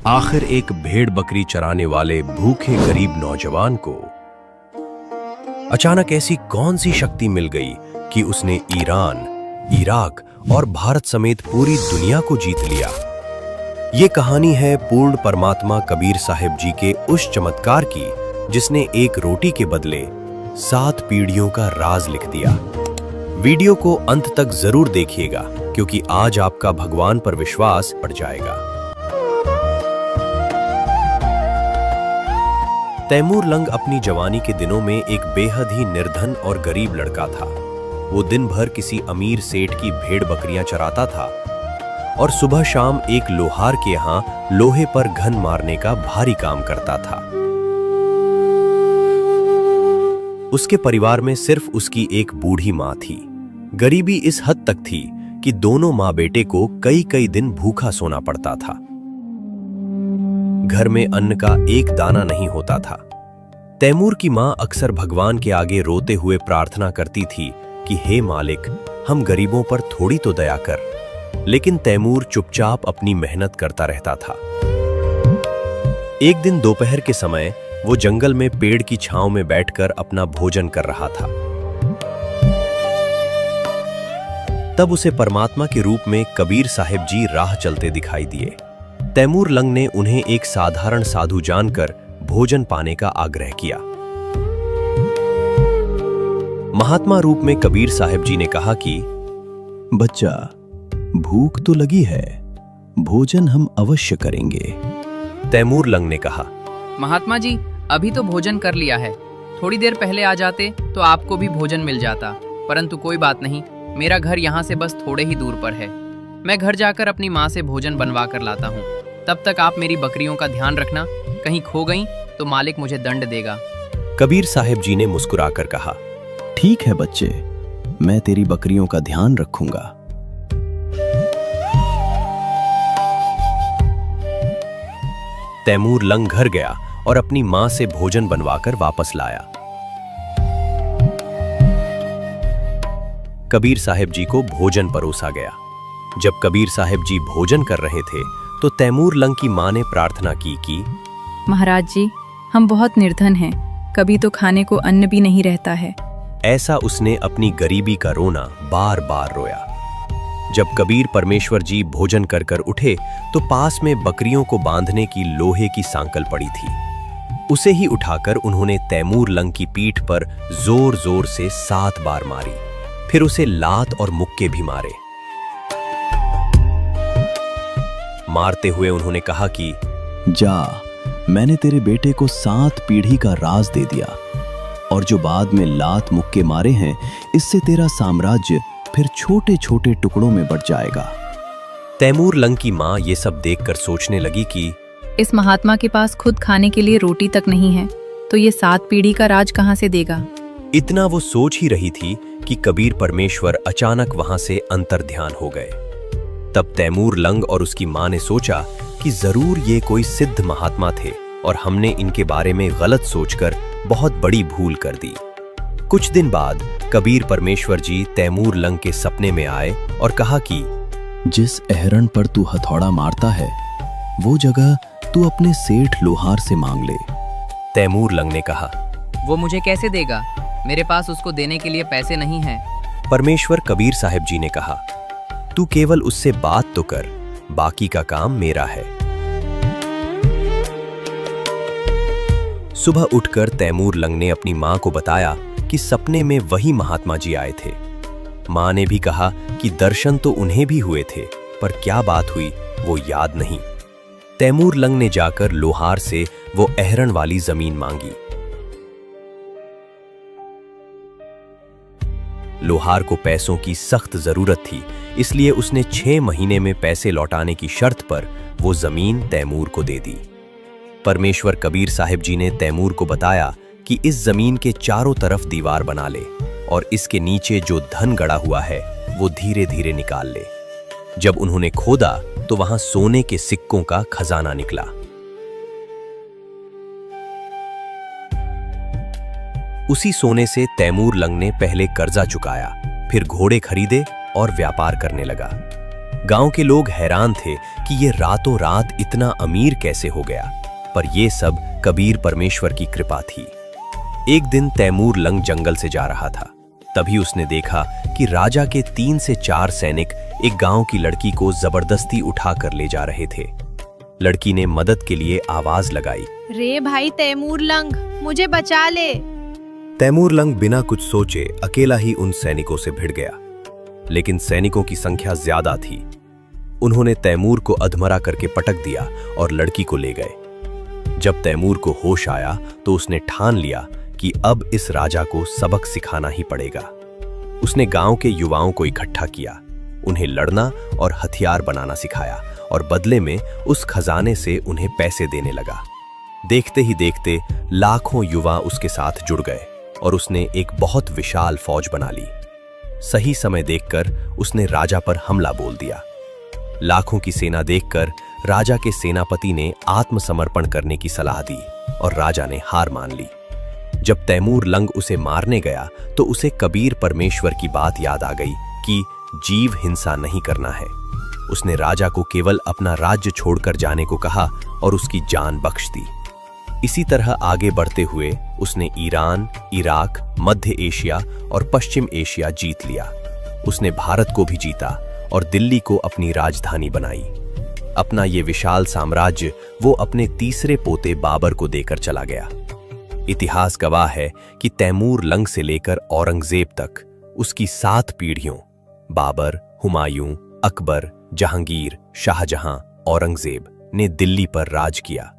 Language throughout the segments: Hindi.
आखिर एक भेड़ बकरी चराने वाले भूखे गरीब नौजवान को अचानक ऐसी कौन सी शक्ति मिल गई कि उसने ईरान, इराक और भारत समेत पूरी दुनिया को जीत लिया। ये कहानी है पूर्ण परमात्मा कबीर साहिब जी के उस चमत्कार की जिसने एक रोटी के बदले 7 पीढ़ियों का राज लिख दिया। वीडियो को अंत तक जरूर देखिएगा क्योंकि आज आपका भगवान पर विश्वास बढ़ जाएगा। तैमूर लंग अपनी जवानी के दिनों में एक बेहद ही निर्धन और गरीब लड़का था। वो दिन भर किसी अमीर सेठ की भेड़ बकरियां चराता था और सुबह शाम एक लोहार के यहाँ लोहे पर घन मारने का भारी काम करता था। उसके परिवार में सिर्फ उसकी एक बूढ़ी माँ थी। गरीबी इस हद तक थी कि दोनों माँ बेटे को कई कई दिन भूखा सोना पड़ता था। घर में अन्न का एक दाना नहीं होता था। तैमूर की मां अक्सर भगवान के आगे रोते हुए प्रार्थना करती थी कि हे मालिक, हम गरीबों पर थोड़ी तो दया कर। लेकिन तैमूर चुपचाप अपनी मेहनत करता रहता था। एक दिन दोपहर के समय वो जंगल में पेड़ की छांव में बैठकर अपना भोजन कर रहा था। तब उसे परमात्मा के रूप में कबीर साहिब जी राह चलते दिखाई दिए। तैमूर लंग ने उन्हें एक साधारण साधु जानकर भोजन पाने का आग्रह किया। महात्मा रूप में कबीर साहिब जी ने कहा कि बच्चा, भूख तो लगी है, भोजन हम अवश्य करेंगे। तैमूर लंग ने कहा, महात्मा जी, अभी तो भोजन कर लिया है। थोड़ी देर पहले आ जाते तो आपको भी भोजन मिल जाता, परंतु कोई बात नहीं, मेरा घर यहाँ से बस थोड़े ही दूर पर है। मैं घर जाकर अपनी माँ से भोजन बनवा कर लाता हूँ। तब तक आप मेरी बकरियों का ध्यान रखना, कहीं खो गईं तो मालिक मुझे दंड देगा। कबीर साहिब जी ने मुस्कुराकर कहा, ठीक है बच्चे, मैं तेरी बकरियों का ध्यान रखूंगा। तैमूर लंग घर गया और अपनी माँ से भोजन बनवाकर वापस लाया। कबीर साहिब जी को भोजन परोसा गया। जब कबीर साहिब जी भोजन कर रहे थे तो तैमूर लंग की मां ने प्रार्थना की कि महाराज जी, हम बहुत निर्धन हैं, कभी तो खाने को अन्न भी नहीं रहता है। ऐसा उसने अपनी गरीबी का रोना बार बार रोया। जब कबीर परमेश्वर जी भोजन कर कर उठे तो पास में बकरियों को बांधने की लोहे की सांकल पड़ी थी। उसे ही उठाकर उन्होंने तैमूर लंग की पीठ पर जोर जोर से 7 बार मारी। फिर उसे लात और मुक्के भी मारे। मारते हुए उन्होंने कहा कि जा, मैंने तेरे बेटे को 7 पीढ़ी का राज दे दिया और जो बाद में लात मुक्के मारे हैं, इससे तेरा साम्राज्य फिर छोटे छोटे टुकड़ों में बढ़ जाएगा। तैमूर लंग की मां ये सब देखकर सोचने लगी कि इस महात्मा के पास खुद खाने के लिए रोटी तक नहीं है, तो ये 7 पीढ़ी का राज कहां से देगा। इतना वो सोच ही रही थी कि कबीर परमेश्वर अचानक वहां से अंतर्ध्यान हो गए। तब तैमूर लंग और उसकी मां ने सोचा कि जरूर ये कोई सिद्ध महात्मा थे और हमने इनके बारे में गलत सोचकर बहुत बड़ी भूल कर दी। कुछ दिन बाद कबीर परमेश्वर जी तैमूर लंग के सपने में आए और कहा कि जिस अहरण पर तू हथौड़ा मारता है, वो जगह तू अपने सेठ लोहार से मांग ले। तैमूर लंग ने कहा, वो मुझे कैसे देगा, मेरे पास उसको देने के लिए पैसे नहीं हैं। परमेश्वर कबीर साहिब जी ने कहा, तू केवल उससे बात तो कर, बाकी का काम मेरा है। सुबह उठकर तैमूर लंग ने अपनी मां को बताया कि सपने में वही महात्मा जी आए थे। मां ने भी कहा कि दर्शन तो उन्हें भी हुए थे, पर क्या बात हुई वो याद नहीं। तैमूर लंग ने जाकर लोहार से वो अहरण वाली जमीन मांगी। लोहार को पैसों की सख्त जरूरत थी, इसलिए उसने 6 महीने में पैसे लौटाने की शर्त पर वो जमीन तैमूर को दे दी। परमेश्वर कबीर साहिब जी ने तैमूर को बताया कि इस जमीन के चारों तरफ दीवार बना ले और इसके नीचे जो धन गड़ा हुआ है वो धीरे धीरे निकाल ले। जब उन्होंने खोदा तो वहां सोने के सिक्कों का खजाना निकला। उसी सोने से तैमूर लंग ने पहले कर्जा चुकाया, फिर घोड़े खरीदे और व्यापार करने लगा। गांव के लोग हैरान थे कि ये रातों रात इतना अमीर कैसे हो गया, पर यह सब कबीर परमेश्वर की कृपा थी। एक दिन तैमूर लंग जंगल से जा रहा था। तभी उसने देखा कि राजा के 3 से 4 सैनिक एक गांव की लड़की को जबरदस्ती उठाकर ले जा रहे थे। लड़की ने मदद के लिए आवाज लगाई, रे भाई तैमूर लंग, मुझे बचा ले। तैमूर लंग बिना कुछ सोचे अकेला ही उन सैनिकों से भिड़ गया, लेकिन सैनिकों की संख्या ज्यादा थी। उन्होंने तैमूर को अधमरा करके पटक दिया और लड़की को ले गए। जब तैमूर को होश आया तो उसने ठान लिया कि अब इस राजा को सबक सिखाना ही पड़ेगा। उसने गांव के युवाओं को इकट्ठा किया, उन्हें लड़ना और हथियार बनाना सिखाया और बदले में उस खजाने से उन्हें पैसे देने लगा। देखते ही देखते लाखों युवा उसके साथ जुड़ गए और उसने एक बहुत विशाल फौज बना ली। सही समय देखकर उसने राजा पर हमला बोल दिया। लाखों की सेना देखकर राजा के सेनापति ने आत्मसमर्पण करने की सलाह दी और राजा ने हार मान ली। जब तैमूर लंग उसे मारने गया तो उसे कबीर परमेश्वर की बात याद आ गई कि जीव हिंसा नहीं करना है। उसने राजा को केवल अपना राज्य छोड़कर जाने को कहा और उसकी जान बख्श दी। इसी तरह आगे बढ़ते हुए उसने ईरान, इराक, मध्य एशिया और पश्चिम एशिया जीत लिया। उसने भारत को भी जीता और दिल्ली को अपनी राजधानी बनाई। अपना ये विशाल साम्राज्य वो अपने तीसरे पोते बाबर को देकर चला गया। इतिहास गवाह है कि तैमूर लंग से लेकर औरंगजेब तक उसकी 7 पीढ़ियों बाबर, हुमायूं, अकबर, जहांगीर, शाहजहां, औरंगजेब ने दिल्ली पर राज किया।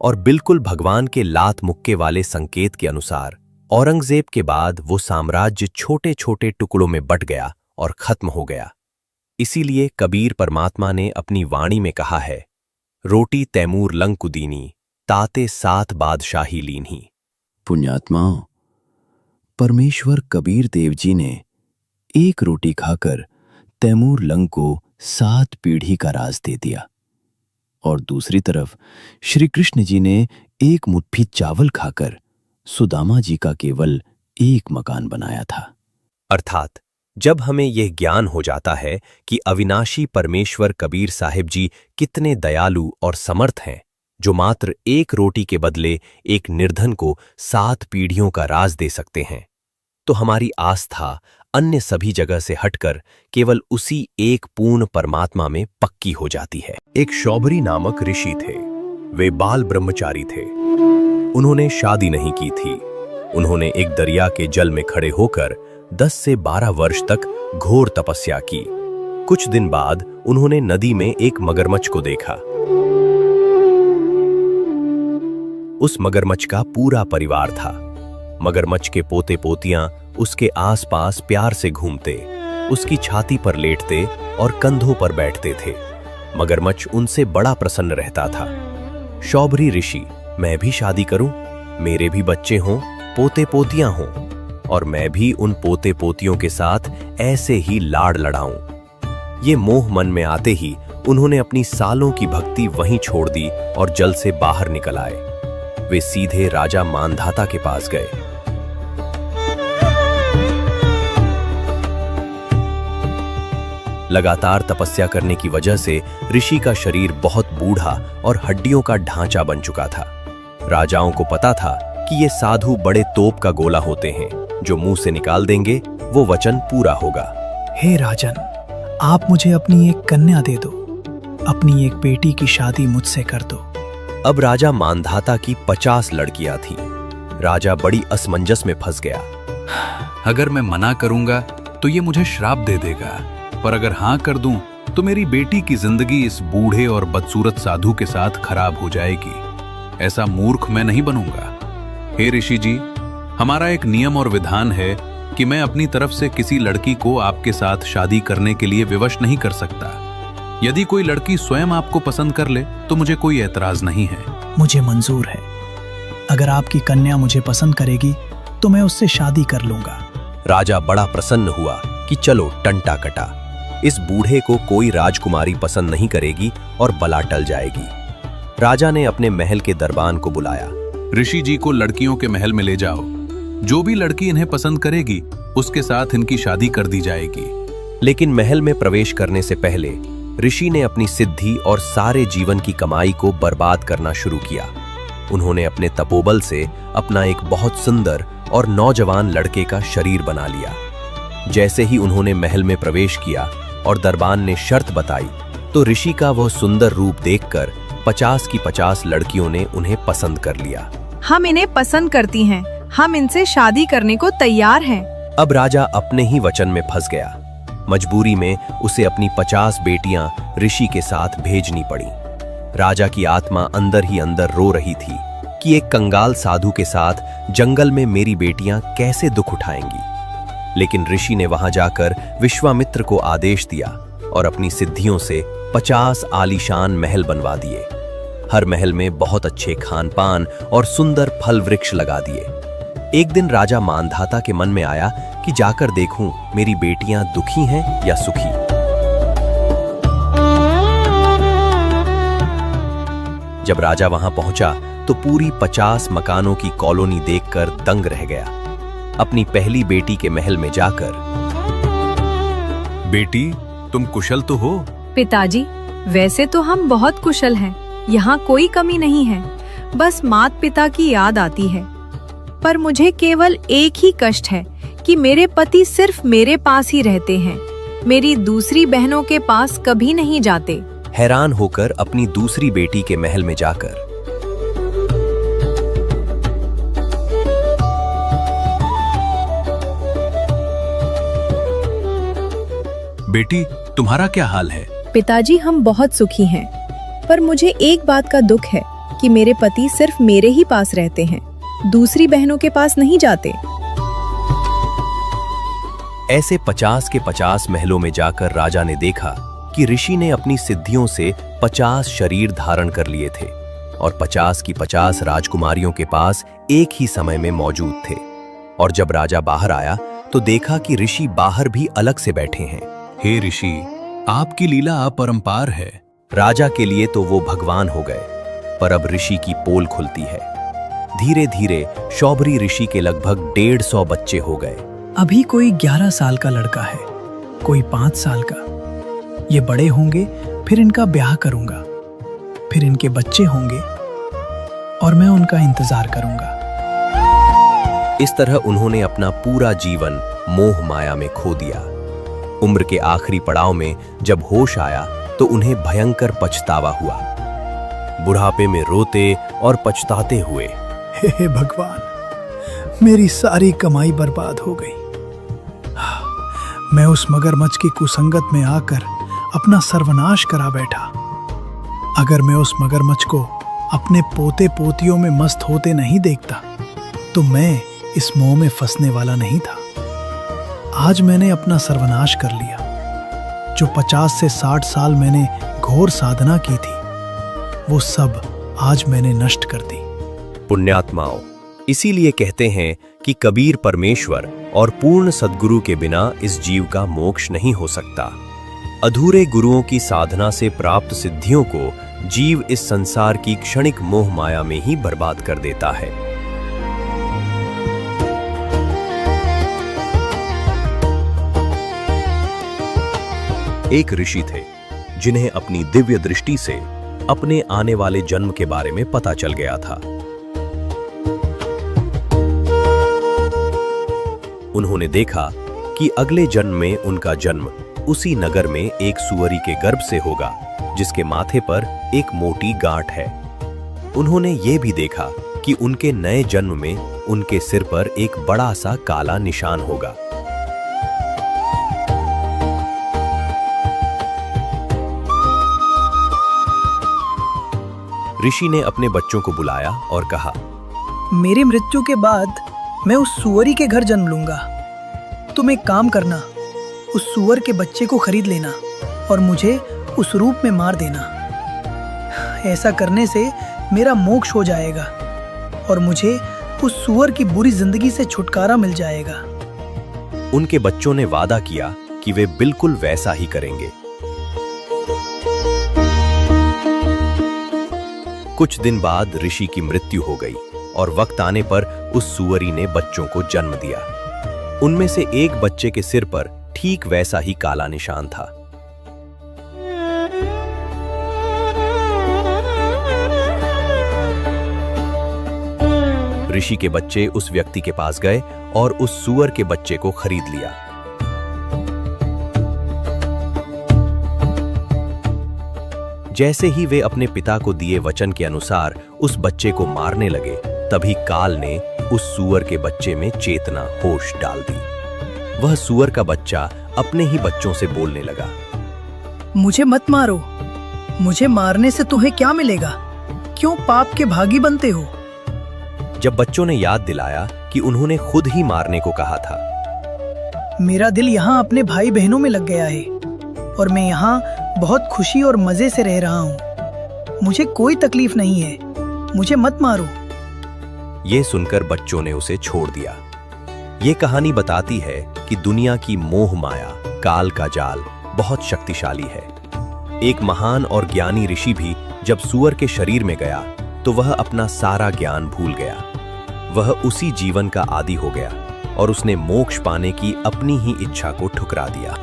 और बिल्कुल भगवान के लात मुक्के वाले संकेत के अनुसार औरंगजेब के बाद वो साम्राज्य छोटे छोटे टुकड़ों में बट गया और खत्म हो गया। इसीलिए कबीर परमात्मा ने अपनी वाणी में कहा है, रोटी तैमूर लंग को दीनी, ताते 7 बादशाही लीन्ही। पुण्यात्माओं, परमेश्वर कबीर देव जी ने एक रोटी खाकर तैमूर लंग को 7 पीढ़ी का राज दे दिया और दूसरी तरफ श्री कृष्ण जी ने एक मुट्ठी चावल खाकर सुदामा जी का केवल एक मकान बनाया था। अर्थात जब हमें यह ज्ञान हो जाता है कि अविनाशी परमेश्वर कबीर साहिब जी कितने दयालु और समर्थ हैं, जो मात्र एक रोटी के बदले एक निर्धन को 7 पीढ़ियों का राज दे सकते हैं, तो हमारी आस्था अन्य सभी जगह से हटकर केवल उसी एक पूर्ण परमात्मा में पक्की हो जाती है। एक शौभरी नामक ऋषि थे। वे बाल ब्रह्मचारी थे। उन्होंने शादी नहीं की थी। उन्होंने एक दरिया के जल में खड़े होकर 10 से 12 वर्ष तक घोर तपस्या की। कुछ दिन बाद उन्होंने नदी में एक मगरमच्छ को देखा। उस मगरमच्छ का पूरा परिवार था। मगरमच्छ के पोते पोतियां उसके आसपास प्यार से घूमते, उसकी छाती पर लेटते और कंधों पर बैठते थे। मगरमच्छ उनसे बड़ा प्रसन्न रहता था। शौभरी ऋषि, मैं भी शादी करूं, मेरे भी बच्चे हों, पोते पोतियां हों, और मैं भी उन पोते पोतियों के साथ ऐसे ही लाड़ लड़ाऊं। ये मोह मन में आते ही उन्होंने अपनी सालों की भक्ति वहीं छोड़ दी और जल से बाहर निकल आए। वे सीधे राजा मानधाता के पास गए। लगातार तपस्या करने की वजह से ऋषि का शरीर बहुत बूढ़ा और हड्डियों का ढांचा बन चुका था। राजाओं को पता था कि ये साधु बड़े तोप का गोला होते हैं, जो मुंह से निकाल देंगे वो वचन पूरा होगा। हे राजन, आप मुझे अपनी एक कन्या दे दो, अपनी एक बेटी की शादी मुझसे कर दो। अब राजा मानधाता की 50 लड़कियां थीं। राजा बड़ी असमंजस में फंस गया। अगर मैं मना करूंगा तो ये मुझे श्राप दे देगा, पर अगर हाँ कर दूं तो मेरी बेटी की जिंदगी इस बूढ़े और बदसूरत साधु के साथ खराब हो जाएगी। ऐसा मूर्ख मैं नहीं बनूंगा। हे ऋषि जी, हमारा एक नियम और विधान है कि मैं अपनी तरफ से किसी लड़की को आपके साथ शादी करने के लिए विवश नहीं कर सकता। यदि कोई लड़की स्वयं आपको पसंद कर ले तो मुझे कोई ऐतराज नहीं है। मुझे मंजूर है। अगर आपकी कन्या मुझे पसंद करेगी तो मैं उससे शादी कर लूंगा। राजा बड़ा प्रसन्न हुआ कि चलो टंटा कटा, इस बूढ़े को कोई राजकुमारी पसंद नहीं करेगी और बला टल जाएगी। राजा ने अपने महल के दरबान को बुलाया। ऋषि जी को लड़कियों के महल में ले जाओ। जो भी लड़की इन्हें पसंद करेगी उसके साथ इनकी शादी कर दी जाएगी। लेकिन महल में प्रवेश करने से पहले ऋषि ने अपनी सिद्धि और सारे जीवन की कमाई को बर्बाद करना शुरू किया। उन्होंने अपने तपोबल से अपना एक बहुत सुंदर और नौजवान लड़के का शरीर बना लिया। जैसे ही उन्होंने महल में प्रवेश किया और दरबान ने शर्त बताई, तो ऋषि का वह सुंदर रूप देखकर 50 की 50 लड़कियों ने उन्हें पसंद कर लिया। हम इन्हें पसंद करती हैं, हम इनसे शादी करने को तैयार हैं। अब राजा अपने ही वचन में फंस गया। मजबूरी में उसे अपनी 50 बेटियां ऋषि के साथ भेजनी पड़ी। राजा की आत्मा अंदर ही अंदर रो रही थी कि एक कंगाल साधु के साथ जंगल में मेरी बेटियां कैसे दुख उठाएंगी। लेकिन ऋषि ने वहां जाकर विश्वामित्र को आदेश दिया और अपनी सिद्धियों से 50 आलीशान महल बनवा दिए। हर महल में बहुत अच्छे खान पान और सुंदर फल वृक्ष लगा दिए। एक दिन राजा मानधाता के मन में आया कि जाकर देखूं मेरी बेटियां दुखी हैं या सुखी। जब राजा वहां पहुंचा तो पूरी 50 मकानों की कॉलोनी देखकर दंग रह गया। अपनी पहली बेटी के महल में जाकर, बेटी, तुम कुशल तो हो? पिताजी, वैसे तो हम बहुत कुशल हैं, यहाँ कोई कमी नहीं है, बस माता पिता की याद आती है। पर मुझे केवल एक ही कष्ट है कि मेरे पति सिर्फ मेरे पास ही रहते हैं, मेरी दूसरी बहनों के पास कभी नहीं जाते। हैरान होकर अपनी दूसरी बेटी के महल में जाकर, बेटी, तुम्हारा क्या हाल है? पिताजी, हम बहुत सुखी हैं, पर मुझे एक बात का दुख है कि मेरे पति सिर्फ मेरे ही पास रहते हैं, दूसरी बहनों के पास नहीं जाते। ऐसे 50 के 50 महलों में जाकर राजा ने देखा कि ऋषि ने अपनी सिद्धियों से 50 शरीर धारण कर लिए थे और 50 की 50 राजकुमारियों के पास एक ही समय में मौजूद थे। और जब राजा बाहर आया तो देखा कि ऋषि बाहर भी अलग से बैठे हैं। हे ऋषि, आपकी लीला अपरंपार है। राजा के लिए तो वो भगवान हो गए, पर अब ऋषि की पोल खुलती है। धीरे धीरे शौभरी ऋषि के लगभग 150 बच्चे हो गए। अभी कोई 11 साल का लड़का है, कोई 5 साल का। ये बड़े होंगे, फिर इनका ब्याह करूंगा, फिर इनके बच्चे होंगे और मैं उनका इंतजार करूंगा। इस तरह उन्होंने अपना पूरा जीवन मोह माया में खो दिया। उम्र के आखिरी पड़ाव में जब होश आया तो उन्हें भयंकर पछतावा हुआ। बुढ़ापे में रोते और पछताते हुए, हे भगवान, मेरी सारी कमाई बर्बाद हो गई। मैं उस मगरमच्छ की कुसंगत में आकर अपना सर्वनाश करा बैठा। अगर मैं उस मगरमच्छ को अपने पोते पोतियों में मस्त होते नहीं देखता तो मैं इस मोह में फंसने वाला नहीं था। आज मैंने अपना सर्वनाश कर लिया। जो 50 से 60 साल मैंने घोर साधना की थी, वो सब आज मैंने नष्ट कर दी। पुण्यात्माओं, इसीलिए कहते हैं कि कबीर परमेश्वर और पूर्ण सद्गुरु के बिना इस जीव का मोक्ष नहीं हो सकता। अधूरे गुरुओं की साधना से प्राप्त सिद्धियों को जीव इस संसार की क्षणिक मोह माया में ही बर्बाद कर देता है। एक ऋषि थे जिन्हें अपनी दिव्य दृष्टि से अपने आने वाले जन्म के बारे में पता चल गया था। उन्होंने देखा कि अगले जन्म में उनका जन्म उसी नगर में एक सुअरी के गर्भ से होगा जिसके माथे पर एक मोटी गांठ है। उन्होंने ये भी देखा कि उनके नए जन्म में उनके सिर पर एक बड़ा सा काला निशान होगा। ऋषि ने अपने बच्चों को बुलाया और कहा, मेरी मृत्यु के बाद मैं उस सुअरी के घर जन्म लूंगा। तुम एक काम करना, उस सुअर के बच्चे को खरीद लेना और मुझे उस रूप में मार देना। ऐसा करने से मेरा मोक्ष हो जाएगा और मुझे उस सुअर की बुरी जिंदगी से छुटकारा मिल जाएगा। उनके बच्चों ने वादा किया कि वे बिल्कुल वैसा ही करेंगे। कुछ दिन बाद ऋषि की मृत्यु हो गई और वक्त आने पर उस सुअरी ने बच्चों को जन्म दिया। उनमें से एक बच्चे के सिर पर ठीक वैसा ही काला निशान था। ऋषि के बच्चे उस व्यक्ति के पास गए और उस सूअर के बच्चे को खरीद लिया। जैसे ही वे अपने पिता को दिए वचन के अनुसार उस बच्चे को मारने लगे, तभी काल ने उस सूअर के बच्चे में चेतना, होश डाल दी। वह सूअर का बच्चा अपने ही बच्चों से बोलने लगा, मुझे मत मारो, मुझे मारने से तुम्हें क्या मिलेगा? क्यों पाप के भागी बनते हो? जब बच्चों ने याद दिलाया कि उन्होंने खुद ही मारने को कहा था। मेरा दिल यहाँ अपने भाई बहनों में लग गया है और मैं यहाँ बहुत खुशी और मजे से रह रहा हूँ। मुझे कोई तकलीफ नहीं है, मुझे मत मारो। ये सुनकर बच्चों ने उसे छोड़ दिया। ये कहानी बताती है कि दुनिया की मोह माया, काल का जाल बहुत शक्तिशाली है। एक महान और ज्ञानी ऋषि भी जब सूअर के शरीर में गया तो वह अपना सारा ज्ञान भूल गया। वह उसी जीवन का आदी हो गया और उसने मोक्ष पाने की अपनी ही इच्छा को ठुकरा दिया।